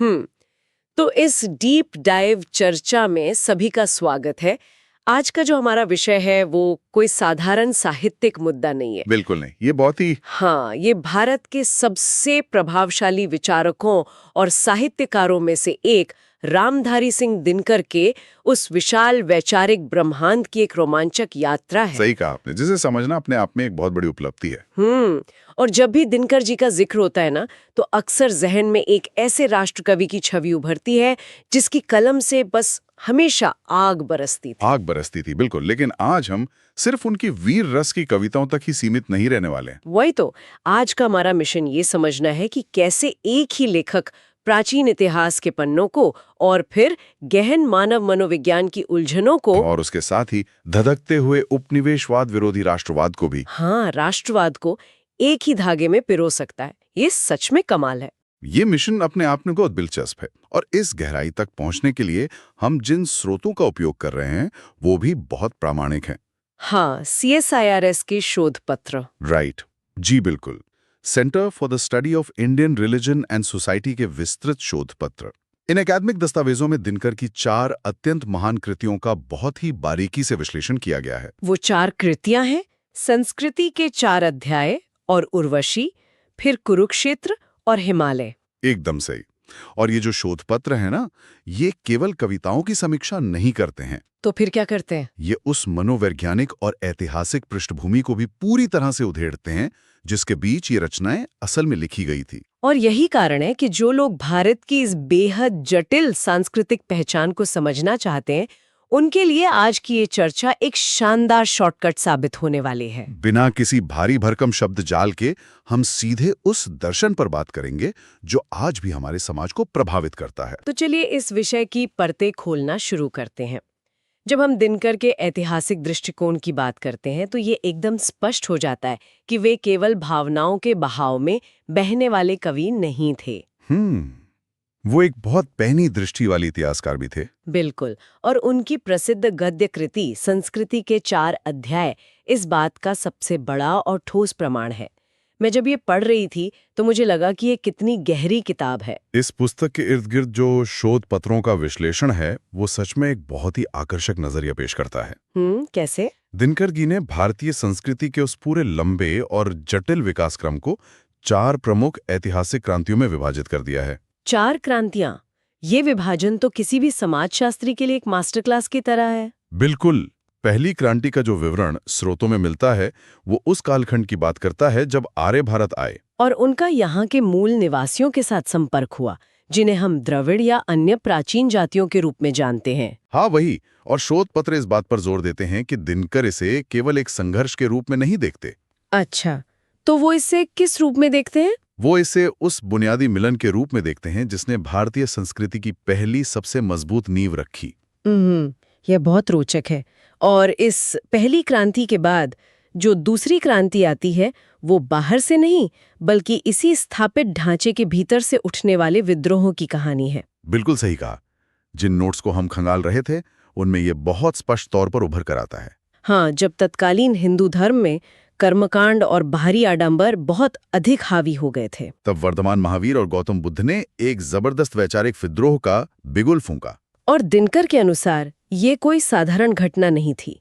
हम्म तो इस deep dive चर्चा में सभी का स्वागत है। आज का जो हमारा विषय है वो कोई साधारण साहित्यिक मुद्दा नहीं है। बिल्कुल नहीं, ये बहुत ही हाँ, ये भारत के सबसे प्रभावशाली विचारकों और साहित्यकारों में से एक रामधारी सिंह दिनकर के उस विशाल वैचारिक ब्रह्मांड की एक रोमांचक यात्रा है। सही कहा आपने, जिसे समझना अपने आप में एक बहुत बड़ी उपलब्धि है। और जब भी दिनकर जी का जिक्र होता है ना, तो अक्सर जहन में एक ऐसे राष्ट्रकवि की छवि उभरती है जिसकी कलम से बस हमेशा आग बरसती थी। बिल्कुल। लेकिन आज हम सिर्फ उनकी वीर रस की कविताओं तक ही सीमित नहीं रहने वाले हैं। वही तो, आज का हमारा मिशन ये समझना है कि कैसे एक ही लेखक प्राचीन इतिहास के पन्नों को और फिर गहन मानव मनोविज्ञान की उलझनों को, और उसके साथ ही धधकते हुए उपनिवेशवाद विरोधी राष्ट्रवाद को भी, हाँ, राष्ट्रवाद को एक ही धागे में पिरो सकता है। ये सच में कमाल है। ये मिशन अपने आप में बहुत दिलचस्प है। और इस गहराई तक पहुंचने के लिए हम जिन स्रोतों का उपयोग कर रहे हैं वो भी बहुत प्रामाणिक हैं। हाँ, CSIRS के शोध पत्र। राइट, जी बिल्कुल। Centre for the study of Indian religion and society के विस्तृत शोध पत्र। इन एकेडमिक दस्तावेजों में दिनकर की 4 अत्यंत महान कृतियों का बहुत ही बारीकी से विश्लेषण किया गया है। वो 4 कृतियां हैं, संस्कृति के 4 अध्याय और उर्वशी, फिर कुरुक्षेत्र और हिमालय। एकदम सही। और ये जो शोध पत्र है ना, ये केवल कविताओं की समीक्षा नहीं करते हैं। तो फिर क्या करते हैं? ये उस मनोवैज्ञानिक और ऐतिहासिक पृष्ठभूमि को भी पूरी तरह से उधेड़ते हैं जिसके बीच ये रचनाएं असल में लिखी गई थी। और यही कारण है कि जो लोग भारत की इस बेहद जटिल सांस्कृतिक पहचान को समझना चाहते हैं, उनके लिए आज की ये चर्चा एक शानदार शॉर्टकट साबित होने वाली है। बिना किसी भारी भरकम शब्द जाल के हम सीधे उस दर्शन पर बात करेंगे जो आज भी हमारे समाज को प्रभावित करता है। तो चलिए इस विषय की परतें खोलना शुरू करते हैं। जब हम दिनकर के ऐतिहासिक दृष्टिकोण की बात करते हैं तो ये एकदम स्पष्ट हो जाता है कि वे केवल भावनाओं के बहाव में बहने वाले कवि नहीं थे। वो एक बहुत पैनी दृष्टि वाले इतिहासकार भी थे। बिल्कुल। और उनकी प्रसिद्ध गद्य कृति संस्कृति के 4 अध्याय इस बात का सबसे बड़ा और ठोस प्रमाण है। मैं जब ये पढ़ रही थी तो मुझे लगा कि ये कितनी गहरी किताब है। इस पुस्तक के इर्द गिर्द जो शोध पत्रों का विश्लेषण है वो सच में एक बहुत ही आकर्षक नजरिया पेश करता है। कैसे? दिनकर जी ने भारतीय संस्कृति के उस पूरे लंबे और जटिल विकास क्रम को 4 प्रमुख ऐतिहासिक क्रांतियों में विभाजित कर दिया है। 4 क्रांतियां? ये विभाजन तो किसी भी समाजशास्त्री के लिए एक मास्टर क्लास की तरह है। बिल्कुल। पहली क्रांति का जो विवरण स्रोतों में मिलता है वो उस कालखंड की बात करता है जब आर्य भारत आए और उनका यहाँ के मूल निवासियों के साथ संपर्क हुआ, जिन्हें हम द्रविड़ या अन्य प्राचीन जातियों के रूप में जानते हैं। हाँ, वही। और शोध पत्र इस बात पर जोर देते हैं कि दिनकर इसे केवल एक संघर्ष के रूप में नहीं देखते। अच्छा, तो वो इसे किस रूप में देखते हैं? वो इसे उस बुनियादी मिलन के रूप में देखते हैं जिसने भारतीय संस्कृति की पहली सबसे मजबूत नींव रखी। यह बहुत रोचक है। और इस पहली क्रांति के बाद जो दूसरी क्रांति आती है वो बाहर से नहीं बल्कि इसी स्थापित ढांचे के भीतर से उठने वाले विद्रोहों की कहानी है। बिल्कुल सही कहा। जिन नोट्स को हम खंगाल रहे थे उनमें ये बहुत स्पष्ट तौर पर उभर कर आता है। हाँ, जब तत्कालीन हिंदू धर्म में कर्मकांड और बाहरी आडंबर बहुत अधिक हावी हो गए थे, तब वर्धमान महावीर और गौतम बुद्ध ने एक जबरदस्त वैचारिक विद्रोह का बिगुल फूंका। और दिनकर के अनुसार ये कोई साधारण घटना नहीं थी।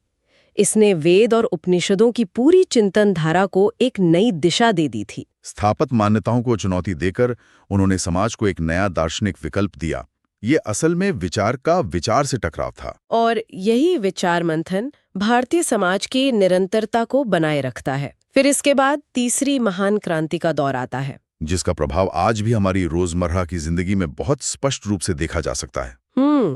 इसने वेद और उपनिषदों की पूरी चिंतन धारा को एक नई दिशा दे दी थी। स्थापित मान्यताओं को चुनौती देकर उन्होंने समाज को एक नया दार्शनिक विकल्प दिया। ये असल में विचार का विचार से टकराव था। और यही विचार मंथन भारतीय समाज की निरंतरता को बनाए रखता है। फिर इसके बाद तीसरी महान क्रांति का दौर आता है, जिसका प्रभाव आज भी हमारी रोजमर्रा की जिंदगी में बहुत स्पष्ट रूप से देखा जा सकता है।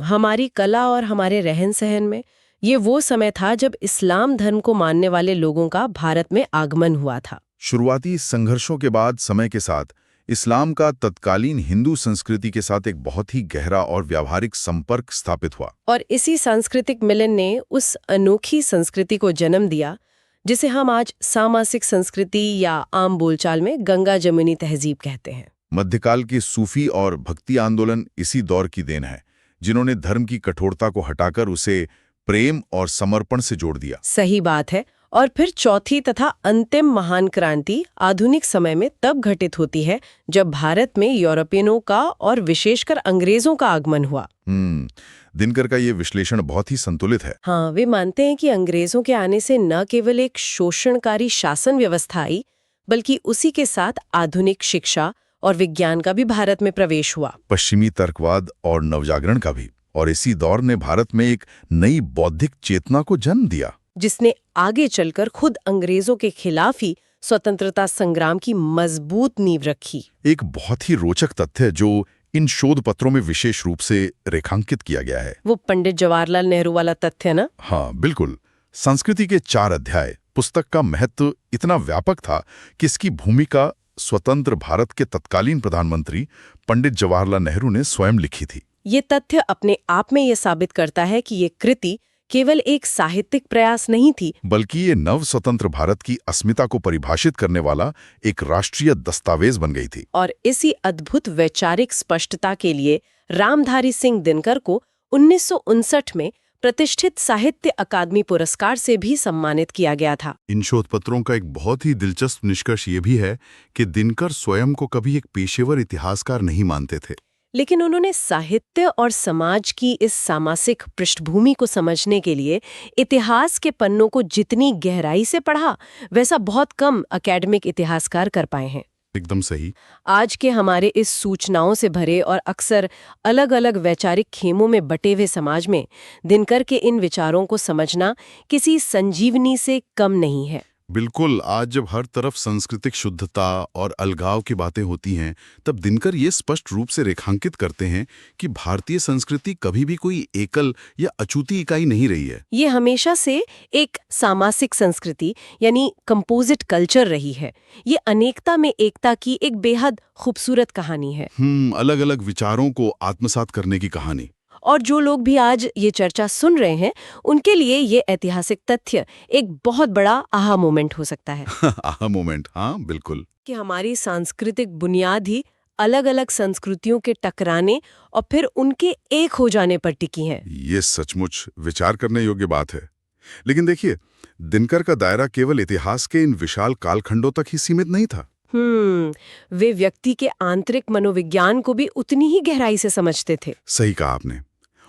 हमारी कला और हमारे रहन सहन में। ये वो समय था जब इस्लाम धर्म को मानने वाले लोगों का भारत में आगमन हुआ था। शुरुआती संघर्षों के बाद समय के साथ इस्लाम का तत्कालीन हिंदू संस्कृति के साथ एक बहुत ही गहरा और व्यावहारिक संपर्क स्थापित हुआ। और इसी सांस्कृतिक मिलन ने उस अनोखी संस्कृति को जन्म दिया जिसे हम आज सामासिक संस्कृति या आम बोलचाल में गंगा जमुनी तहजीब कहते हैं। मध्यकाल के सूफी और भक्ति आंदोलन इसी दौर की देन है, जिन्होंने धर्म की कठोरता को हटाकर उसे प्रेम और समर्पण से जोड़ दिया। सही बात है। और फिर चौथी तथा अंतिम महान क्रांति आधुनिक समय में तब घटित होती है जब भारत में यूरोपियनों का और विशेषकर अंग्रेजों का आगमन हुआ। दिनकर का ये विश्लेषण बहुत ही संतुलित है। हाँ, वे मानते हैं कि अंग्रेजों के आने से न केवल एक शोषणकारी शासन व्यवस्था आई, बल्कि उसी के साथ आधुनिक शिक्षा और विज्ञान का भी भारत में प्रवेश हुआ। पश्चिमी तर्कवाद और नवजागरण का भी। और इसी दौर ने भारत में एक नई बौद्धिक चेतना को जन्म दिया, जिसने आगे चलकर खुद अंग्रेजों के खिलाफ ही स्वतंत्रता संग्राम की मजबूत नींव रखी। एक बहुत ही रोचक तथ्य जो इन शोध पत्रों में विशेष रूप से रेखांकित किया गया है, वो पंडित जवाहरलाल नेहरू वाला तथ्य ना? हाँ बिल्कुल। संस्कृति के 4 अध्याय पुस्तक का महत्व इतना व्यापक था कि इसकी भूमिका स्वतंत्र भारत के तत्कालीन प्रधानमंत्री पंडित जवाहरलाल नेहरू ने स्वयं लिखी थी। ये तथ्य अपने आप में ये साबित करता है कि ये कृति केवल एक साहित्यिक प्रयास नहीं थी, बल्कि ये नव स्वतंत्र भारत की अस्मिता को परिभाषित करने वाला एक राष्ट्रीय दस्तावेज बन गई थी। और इसी अद्भुत वैचारिक स्पष्टता के लिए रामधारी सिंह दिनकर को 1959 में प्रतिष्ठित साहित्य अकादमी पुरस्कार से भी सम्मानित किया गया था। इन शोध पत्रों का एक बहुत ही दिलचस्प निष्कर्ष ये भी है कि दिनकर स्वयं को कभी एक पेशेवर इतिहासकार नहीं मानते थे, लेकिन उन्होंने साहित्य और समाज की इस सामासिक पृष्ठभूमि को समझने के लिए इतिहास के पन्नों को जितनी गहराई से पढ़ा, वैसा बहुत कम एकेडमिक इतिहासकार कर पाए हैं। एकदम सही। आज के हमारे इस सूचनाओं से भरे और अक्सर अलग अलग वैचारिक खेमों में बटे हुए समाज में दिनकर के इन विचारों को समझना किसी संजीवनी से कम नहीं है। बिल्कुल। आज जब हर तरफ सांस्कृतिक शुद्धता और अलगाव की बातें होती हैं, तब दिनकर ये स्पष्ट रूप से रेखांकित करते हैं कि भारतीय संस्कृति कभी भी कोई एकल या अछूती इकाई नहीं रही है। ये हमेशा से एक सामासिक संस्कृति यानी कंपोजिट कल्चर रही है। ये अनेकता में एकता की एक बेहद खूबसूरत कहानी है। अलग अलग विचारों को आत्मसात करने की कहानी। और जो लोग भी आज ये चर्चा सुन रहे हैं, उनके लिए ये ऐतिहासिक तथ्य एक बहुत बड़ा आहा मोमेंट हो सकता है। आहा मोमेंट, हाँ बिल्कुल। कि हमारी सांस्कृतिक बुनियाद ही अलग अलग संस्कृतियों के टकराने और फिर उनके एक हो जाने पर टिकी है। ये सचमुच विचार करने योग्य बात है। लेकिन देखिए, दिनकर का दायरा केवल इतिहास के इन विशाल कालखंडों तक ही सीमित नहीं था। वे व्यक्ति के आंतरिक मनोविज्ञान को भी उतनी ही गहराई से समझते थे। सही कहा आपने।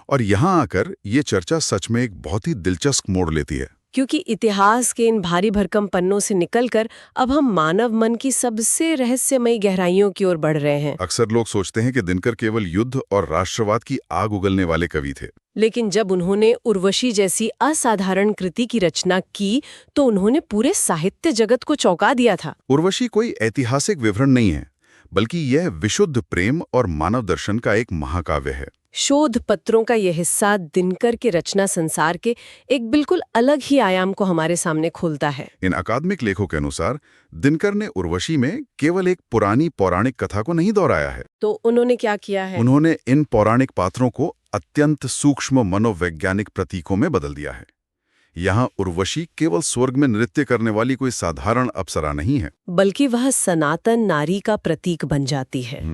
और यहाँ आकर ये चर्चा सच में एक बहुत ही दिलचस्प मोड़ लेती है, क्योंकि इतिहास के इन भारी भरकम पन्नों से निकलकर अब हम मानव मन की सबसे रहस्यमयी गहराइयों की ओर बढ़ रहे हैं। अक्सर लोग सोचते हैं कि दिनकर केवल युद्ध और राष्ट्रवाद की आग उगलने वाले कवि थे, लेकिन जब उन्होंने उर्वशी जैसी असाधारण कृति की रचना की तो उन्होंने पूरे साहित्य जगत को चौंका दिया था। उर्वशी कोई ऐतिहासिक विवरण नहीं है, बल्कि यह विशुद्ध प्रेम और मानव दर्शन का एक महाकाव्य है। शोध पत्रों का यह हिस्सा दिनकर के रचना संसार के एक बिल्कुल अलग ही आयाम को हमारे सामने खोलता है। इन अकादमिक लेखों के अनुसार दिनकर ने उर्वशी में केवल एक पुरानी पौराणिक कथा को नहीं दोहराया है। तो उन्होंने क्या किया है? उन्होंने इन पौराणिक पात्रों को अत्यंत सूक्ष्म मनोवैज्ञानिक प्रतीकों में बदल दिया है। यहाँ उर्वशी केवल स्वर्ग में नृत्य करने वाली कोई साधारण अप्सरा नहीं है, बल्कि वह सनातन नारी का प्रतीक बन जाती है।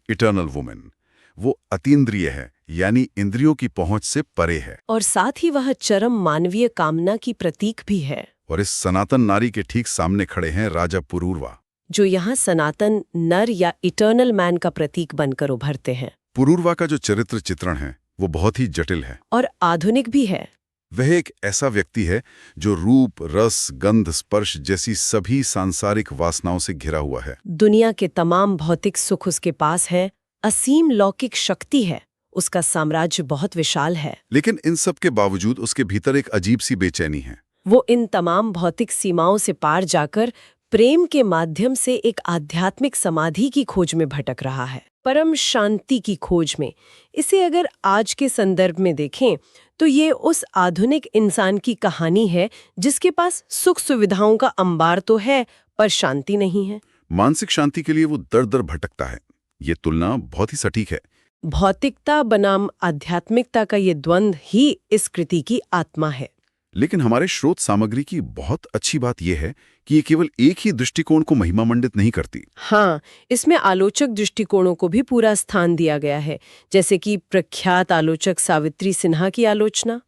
Eternal women. वो अतीन्द्रिय है, यानी इंद्रियों की पहुंच से परे है, और साथ ही वह चरम मानवीय कामना की प्रतीक भी है। और इस सनातन नारी के ठीक सामने खड़े हैं राजा पुरूरवा, जो यहाँ सनातन नर या इटर्नल मैन का प्रतीक बनकर उभरते हैं। पुरूरवा का जो चरित्र चित्रण है वो बहुत ही जटिल है और आधुनिक भी है। वह एक ऐसा व्यक्ति है जो रूप, रस, गंध, स्पर्श जैसी सभी सांसारिक वासनाओं से घिरा हुआ है। दुनिया के तमाम भौतिक सुख उसके पास है, असीम लौकिक शक्ति है, उसका साम्राज्य बहुत विशाल है। लेकिन इन सब के बावजूद उसके भीतर एक अजीब सी बेचैनी है। वो इन तमाम भौतिक सीमाओं से पार जाकर प्रेम के माध्यम से एक आध्यात्मिक समाधि की खोज में भटक रहा है, परम शांति की खोज में। इसे अगर आज के संदर्भ में देखें तो ये उस आधुनिक इंसान की कहानी है जिसके पास सुख सुविधाओं का अंबार तो है पर शांति नहीं है। मानसिक शांति के लिए वो दर दर भटकता है। ये तुलना बहुत ही सटीक है। भौतिकता बनाम आध्यात्मिकता का ये द्वंद्व ही इस कृति की आत्मा है। लेकिन हमारे स्रोत सामग्री की बहुत अच्छी बात यह है कि ये केवल एक ही दृष्टिकोण को महिमामंडित नहीं करती। हाँ, इसमें आलोचक दृष्टिकोणों को भी पूरा स्थान दिया गया है, जैसे कि प्रख्यात आलोचक सावित्री सिन्हा की आलोचना।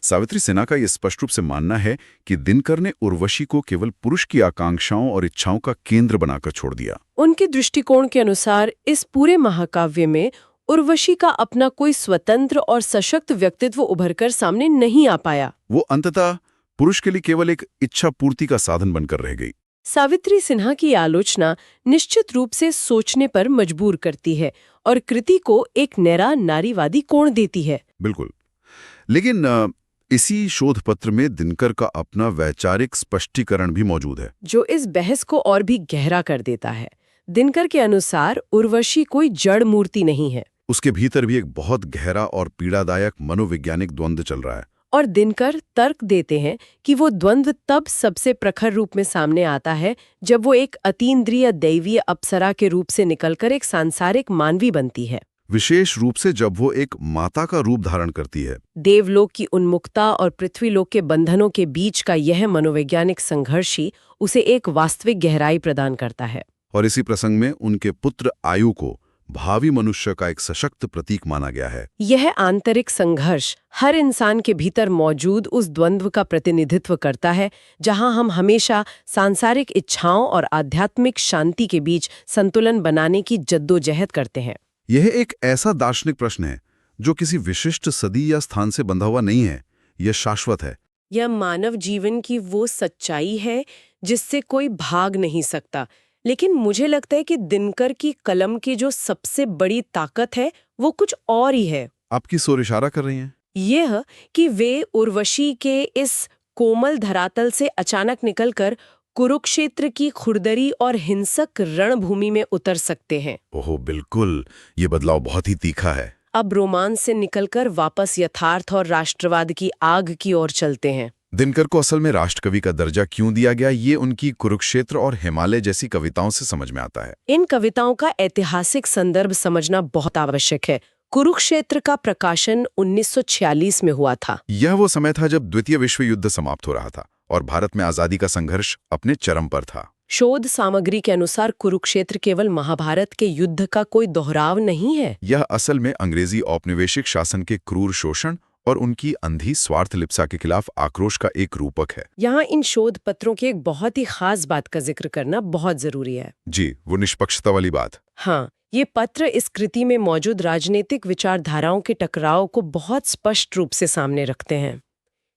सावित्री सिन्हा का यह स्पष्ट रूप से मानना है कि दिनकर ने उर्वशी को केवल पुरुष की आकांक्षाओं और इच्छाओं का केंद्र बनाकर छोड़ दिया। उनके दृष्टिकोण के अनुसार इस पूरे महाकाव्य में उर्वशी का अपना कोई स्वतंत्र और सशक्त व्यक्तित्व उभरकर सामने नहीं आ पाया। वो अंततः पुरुष के लिए केवल एक इच्छा पूर्ति का साधन बनकर रह गई। सावित्री सिन्हा की आलोचना निश्चित रूप से सोचने पर मजबूर करती है और कृति को एक नैरा नारीवादी कोण देती है। बिल्कुल। लेकिन इसी शोध पत्र में दिनकर का अपना वैचारिक स्पष्टीकरण भी मौजूद है, जो इस बहस को और भी गहरा कर देता है। दिनकर के अनुसार उर्वशी कोई जड़ मूर्ति नहीं है। उसके भीतर भी एक बहुत गहरा और पीड़ादायक मनोवैज्ञानिक द्वंद्व चल रहा है। और दिनकर तर्क देते हैं कि वो द्वंद्व तब सबसे प्रखर रूप में सामने आता है जब वो एक अतीन्द्रिय दैवीय अप्सरा के रूप से निकलकर एक सांसारिक मानवी बनती है, विशेष रूप से जब वो एक माता का रूप धारण करती है। देवलोक की उन्मुक्ता और पृथ्वीलोक के बंधनों के बीच का यह मनोवैज्ञानिक संघर्ष ही उसे एक वास्तविक गहराई प्रदान करता है। और इसी प्रसंग में उनके पुत्र आयु को भावी मनुष्य का एक सशक्त प्रतीक माना गया है। यह आंतरिक संघर्ष हर इंसान के भीतर मौजूद उस द्वंद्व का प्रतिनिधित्व करता है जहां हम हमेशा सांसारिक इच्छाओं और आध्यात्मिक शांति के बीच संतुलन बनाने की जद्दोजहद करते हैं। यह एक ऐसा दार्शनिक प्रश्न है जो किसी विशिष्ट सदी या स्थान से बंधा हुआ नहीं है, यह शाश्वत है। यह मानव जीवन की वो सच्चाई है जिससे कोई भाग नहीं सकता। लेकिन मुझे लगता है कि दिनकर की कलम की जो सबसे बड़ी ताकत है वो कुछ और ही है। आप किस ओर इशारा कर रही हैं? यह कि वे उर्वशी के इस कोमल धरातल से अचानक निकलकर कुरुक्षेत्र की खुरदरी और हिंसक रणभूमि में उतर सकते हैं। ओह बिल्कुल, ये बदलाव बहुत ही तीखा है। अब रोमांस से निकलकर वापस यथार्थ और राष्ट्रवाद की आग की ओर चलते हैं। दिनकर को असल में राष्ट्रकवि का दर्जा क्यों दिया गया, ये उनकी कुरुक्षेत्र और हिमालय जैसी कविताओं से समझ में आता है। इन कविताओं का ऐतिहासिक संदर्भ समझना बहुत आवश्यक है। कुरुक्षेत्र का प्रकाशन 1946 में हुआ था। यह वो समय था जब द्वितीय विश्व युद्ध समाप्त हो रहा था और भारत में आजादी का संघर्ष अपने चरम पर था। शोध सामग्री के अनुसार कुरुक्षेत्र केवल महाभारत के युद्ध का कोई दोहराव नहीं है। यह असल में अंग्रेजी औपनिवेशिक शासन के क्रूर शोषण और उनकी अंधी स्वार्थ लिप्सा के खिलाफ आक्रोश का एक रूपक है। यहाँ इन शोध पत्रों की एक बहुत ही खास बात का जिक्र करना बहुत जरूरी है। जी, वो निष्पक्षता वाली बात। हाँ, ये पत्र इस कृति में मौजूद राजनीतिक विचारधाराओं के टकराव को बहुत स्पष्ट रूप से सामने रखते हैं।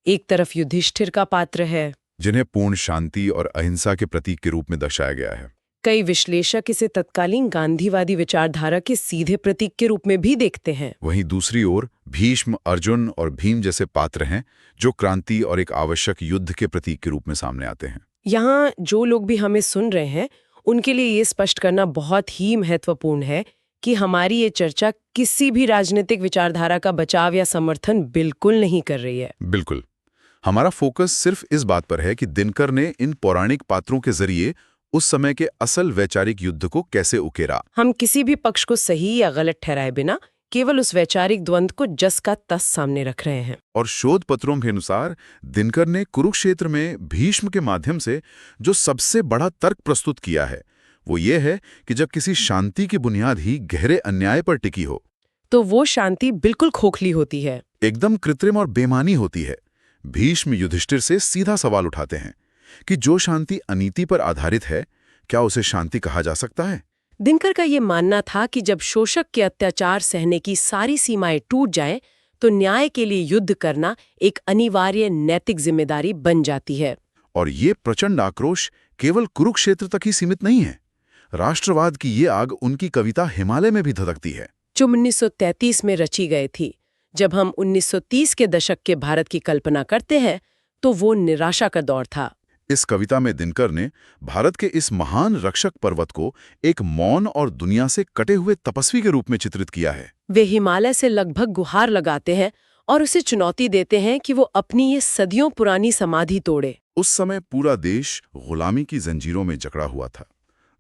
एक तरफ युधिष्ठिर का पात्र है, जिन्हें पूर्ण शांति और अहिंसा के प्रतीक के रूप में दर्शाया गया है। कई विश्लेषक इसे तत्कालीन गांधीवादी विचारधारा के सीधे प्रतीक के रूप में भी देखते हैं। वहीं दूसरी ओर भीष्म, अर्जुन और भीम जैसे पात्र हैं जो क्रांति और एक आवश्यक युद्ध के प्रतीक के रूप में सामने आते हैं। यहाँ जो लोग भी हमें सुन रहे हैं उनके लिए ये स्पष्ट करना बहुत ही महत्वपूर्ण है कि हमारी ये चर्चा किसी भी राजनीतिक विचारधारा का बचाव या समर्थन बिल्कुल नहीं कर रही है। बिल्कुल, हमारा फोकस सिर्फ इस बात पर है कि दिनकर ने इन पौराणिक पात्रों के जरिए उस समय के असल वैचारिक युद्ध को कैसे उकेरा। हम किसी भी पक्ष को सही या गलत ठहराए बिना केवल उस वैचारिक द्वंद्व को जस का तस सामने रख रहे हैं। और शोध पत्रों के अनुसार दिनकर ने कुरुक्षेत्र में भीष्म के माध्यम से जो सबसे बड़ा तर्क प्रस्तुत किया है वो ये है कि जब किसी शांति की बुनियाद ही गहरे अन्याय पर टिकी हो तो वो शांति बिल्कुल खोखली होती है, एकदम कृत्रिम और बेमानी होती है। भीष्म युधिष्ठिर से सीधा सवाल उठाते हैं कि जो शांति अनीति पर आधारित है, क्या उसे शांति कहा जा सकता है? दिनकर का ये मानना था कि जब शोषक के अत्याचार सहने की सारी सीमाएं टूट जाएं, तो न्याय के लिए युद्ध करना एक अनिवार्य नैतिक जिम्मेदारी बन जाती है। और ये प्रचंड आक्रोश केवल कुरुक्षेत्र तक ही सीमित नहीं है। राष्ट्रवाद की ये आग उनकी कविता हिमालय में भी धधकती है, जो 1933 में रची गई थी। जब हम 1930 के दशक के भारत की कल्पना करते हैं तो वो निराशा का दौर था। इस कविता में दिनकर ने भारत के इस महान रक्षक पर्वत को एक मौन और दुनिया से कटे हुए तपस्वी के रूप में चित्रित किया है। वे हिमालय से लगभग गुहार लगाते हैं और उसे चुनौती देते हैं कि वो अपनी ये सदियों पुरानी समाधि तोड़े। उस समय पूरा देश गुलामी की जंजीरों में जकड़ा हुआ था।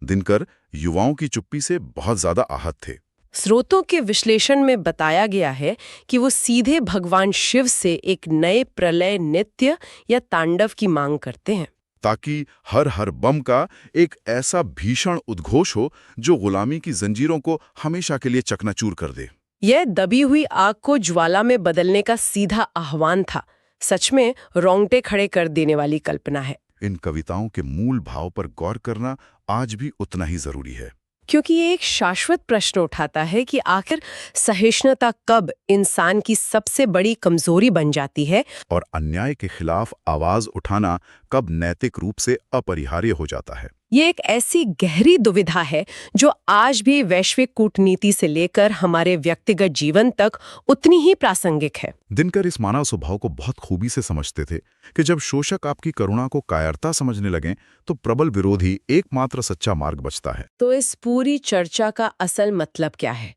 दिनकर युवाओं की चुप्पी से बहुत ज्यादा आहत थे। स्रोतों के विश्लेषण में बताया गया है कि वो सीधे भगवान शिव से एक नए प्रलय नृत्य या तांडव की मांग करते हैं, ताकि हर हर बम का एक ऐसा भीषण उद्घोष हो जो गुलामी की जंजीरों को हमेशा के लिए चकनाचूर कर दे। यह दबी हुई आग को ज्वाला में बदलने का सीधा आह्वान था। सच में रोंगटे खड़े कर देने वाली कल्पना है। इन कविताओं के मूल भाव पर गौर करना आज भी उतना ही जरूरी है, क्योंकि ये एक शाश्वत प्रश्न उठाता है कि आखिर सहिष्णुता कब इंसान की सबसे बड़ी कमजोरी बन जाती है और अन्याय के खिलाफ आवाज उठाना कब नैतिक रूप से अपरिहार्य हो जाता है। ये एक ऐसी गहरी दुविधा है जो आज भी वैश्विक कूटनीति से लेकर हमारे व्यक्तिगत जीवन तक उतनी ही प्रासंगिक है। दिनकर इस मानव स्वभाव को बहुत खूबी से समझते थे कि जब शोषक आपकी करुणा को कायरता समझने लगें तो प्रबल विरोधी एकमात्र सच्चा मार्ग बचता है। तो इस पूरी चर्चा का असल मतलब क्या है?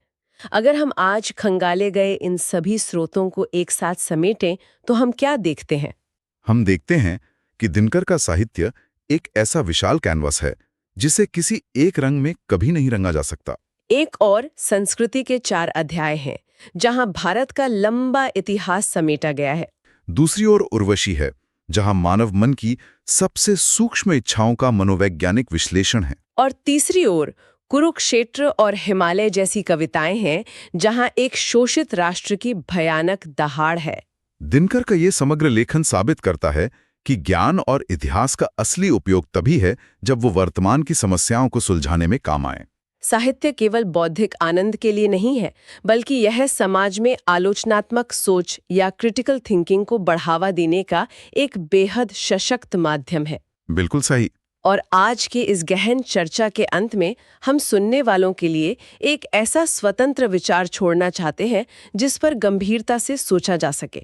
अगर हम आज खंगाले गए इन सभी स्रोतों को एक साथ समेटें तो हम क्या देखते हैं? हम देखते हैं कि दिनकर का साहित्य एक ऐसा विशाल कैनवस है जिसे किसी एक रंग में कभी नहीं रंगा जा सकता। एक और संस्कृति के 4 अध्याय हैं जहां भारत का लंबा इतिहास समेटा गया है। दूसरी ओर उर्वशी है जहां मानव मन की सबसे सूक्ष्म इच्छाओं का मनोवैज्ञानिक विश्लेषण है। और तीसरी ओर कुरुक्षेत्र और हिमालय जैसी कविताएं हैं जहां एक शोषित राष्ट्र की भयानक दहाड़ है। दिनकर का ये समग्र लेखन साबित करता है कि ज्ञान और इतिहास का असली उपयोग तभी है जब वो वर्तमान की समस्याओं को सुलझाने में काम आए। साहित्य केवल बौद्धिक आनंद के लिए नहीं है, बल्कि यह समाज में आलोचनात्मक सोच या क्रिटिकल थिंकिंग को बढ़ावा देने का एक बेहद सशक्त माध्यम है। बिल्कुल सही। और आज के इस गहन चर्चा के अंत में हम सुनने वालों के लिए एक ऐसा स्वतंत्र विचार छोड़ना चाहते हैं जिस पर गंभीरता से सोचा जा सके।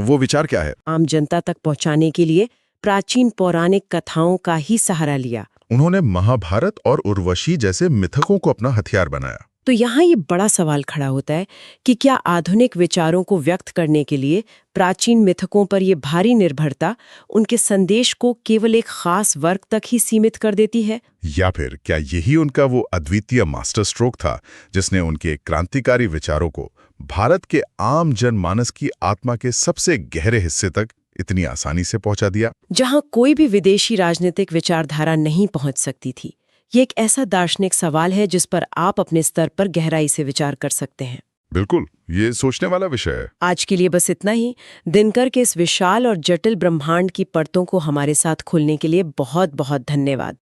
वो विचार क्या है? आम जनता तक पहुंचाने के लिए प्राचीन पौराणिक कथाओं का ही सहारा लिया। उन्होंने महाभारत और उर्वशी जैसे मिथकों को अपना हथियार बनाया। तो यहाँ ये बड़ा सवाल खड़ा होता है कि क्या आधुनिक विचारों को व्यक्त करने के लिए प्राचीन मिथकों पर ये भारी निर्भरता उनके संदेश को केवल एक खास वर्ग तक ही सीमित कर देती है, या फिर क्या यही उनका वो अद्वितीय मास्टर स्ट्रोक था जिसने उनके क्रांतिकारी विचारों को भारत के आम जनमानस की आत्मा के सबसे गहरे हिस्से तक इतनी आसानी से पहुंचा दिया, जहां कोई भी विदेशी राजनीतिक विचारधारा नहीं पहुंच सकती थी? ये एक ऐसा दार्शनिक सवाल है जिस पर आप अपने स्तर पर गहराई से विचार कर सकते हैं। बिल्कुल, ये सोचने वाला विषय है। आज के लिए बस इतना ही। दिनकर के इस विशाल और जटिल ब्रह्मांड की परतों को हमारे साथ खुलने के लिए बहुत बहुत धन्यवाद।